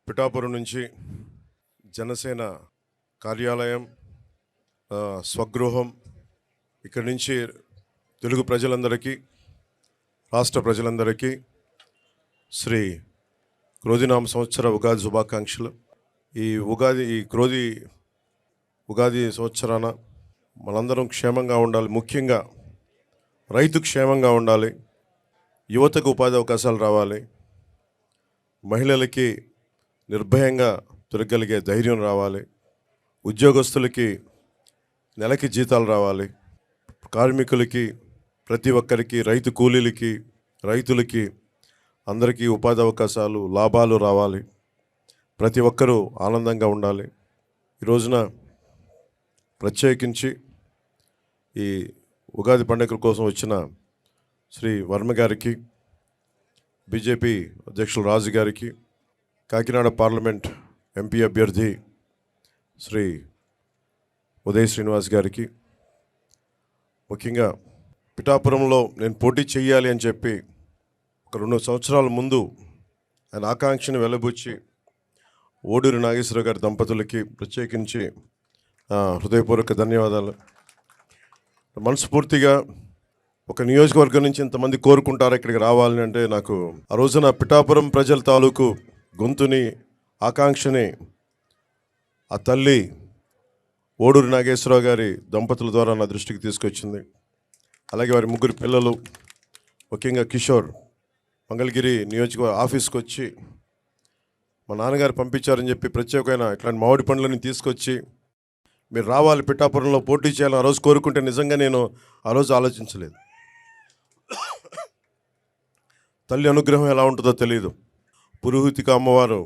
పిఠాపురం నుంచి జనసేన కార్యాలయం, స్వగృహం, ఇక్కడి నుంచి తెలుగు ప్రజలందరికీ, రాష్ట్ర ప్రజలందరికీ శ్రీ క్రోధినామ సంవత్సర ఉగాది శుభాకాంక్షలు. ఈ క్రోధి ఉగాది సంవత్సరాన మనందరం క్షేమంగా ఉండాలి. ముఖ్యంగా రైతు క్షేమంగా ఉండాలి, యువతకు ఉపాధి అవకాశాలు రావాలి, మహిళలకి నిర్భయంగా తిరగలిగే ధైర్యం రావాలి, ఉద్యోగస్తులకి నెలకి జీతాలు రావాలి, కార్మికులకి, ప్రతి ఒక్కరికి, రైతు కూలీలకి, రైతులకి అందరికీ ఉపాధి అవకాశాలు, లాభాలు రావాలి. ప్రతి ఒక్కరూ ఆనందంగా ఉండాలి. ఈ రోజున ప్రత్యేకించి ఈ ఉగాది పండుగ కోసం వచ్చిన శ్రీ వర్మ గారికి, బీజేపీ అధ్యక్షులు రాజు గారికి, కాకినాడ పార్లమెంట్ ఎంపీ అభ్యర్థి శ్రీ ఉదయ్ శ్రీనివాస్ గారికి, ముఖ్యంగా పిఠాపురంలో నేను పోటీ చేయాలి అని చెప్పి ఒక 2 సంవత్సరాల ముందు ఆయన ఆకాంక్షను వెలబుచ్చి ఓడూరి నాగేశ్వర గారి దంపతులకి ప్రత్యేకించి హృదయపూర్వక ధన్యవాదాలు. మనస్ఫూర్తిగా ఒక నియోజకవర్గం నుంచి ఇంతమంది కోరుకుంటారు ఇక్కడికి రావాలని అంటే, నాకు ఆ రోజున పిఠాపురం ప్రజల తాలూకు గొంతుని, ఆకాంక్షని ఆ తల్లి ఓడూరి నాగేశ్వరరావు గారి దంపతుల ద్వారా నా దృష్టికి తీసుకొచ్చింది. అలాగే వారి 3 పిల్లలు, ముఖ్యంగా కిషోర్ మంగళగిరి నియోజకవర్గ ఆఫీస్కి వచ్చి మా నాన్నగారు పంపించారని చెప్పి ప్రత్యేకమైన ఇట్లాంటి మామిడి పండ్లని తీసుకొచ్చి మీరు రావాలి, పిఠాపురంలో పోటీ చేయాలని ఆ రోజు కోరుకుంటే నిజంగా నేను ఆ రోజు ఆలోచించలేదు. తల్లి అనుగ్రహం ఎలా ఉంటుందో తెలియదు. పురోహితిక అమ్మవారు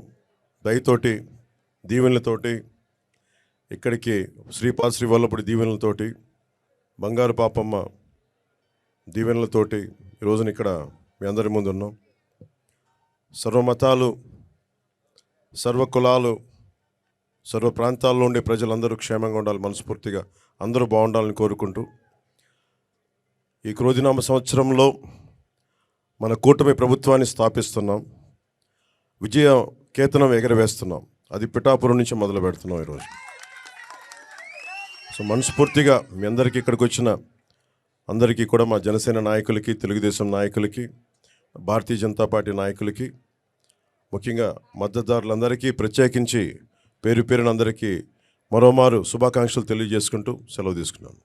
దయతోటి, దీవెనలతోటి, ఇక్కడికి శ్రీపాద శ్రీవల్లపుడి దీవెనలతోటి, బంగారు పాపమ్మ దీవెనలతోటి ఈ రోజున ఇక్కడ మీ అందరి ముందు ఉన్నాం. సర్వమతాలు, సర్వ కులాలు, సర్వ ప్రాంతాల్లో ఉండే ప్రజలందరూ క్షేమంగా ఉండాలి, మనస్ఫూర్తిగా అందరూ బాగుండాలని కోరుకుంటూ, ఈ క్రోధినామ సంవత్సరంలో మన కూటమి ప్రభుత్వాన్ని స్థాపిస్తున్నాం, విజయ కేతనం ఎగరవేస్తున్నాం. అది పిఠాపురం నుంచి మొదలు పెడుతున్నాం ఈరోజు. సో మనస్ఫూర్తిగా మీ అందరికీ, ఇక్కడికి వచ్చిన అందరికీ కూడా, మా జనసేన నాయకులకి, తెలుగుదేశం నాయకులకి, భారతీయ జనతా పార్టీ నాయకులకి, ముఖ్యంగా మద్దతుదారులందరికీ ప్రత్యేకించి పేరు పేరున అందరికీ మరోమారు శుభాకాంక్షలు తెలియజేసుకుంటూ సెలవు తీసుకున్నాను.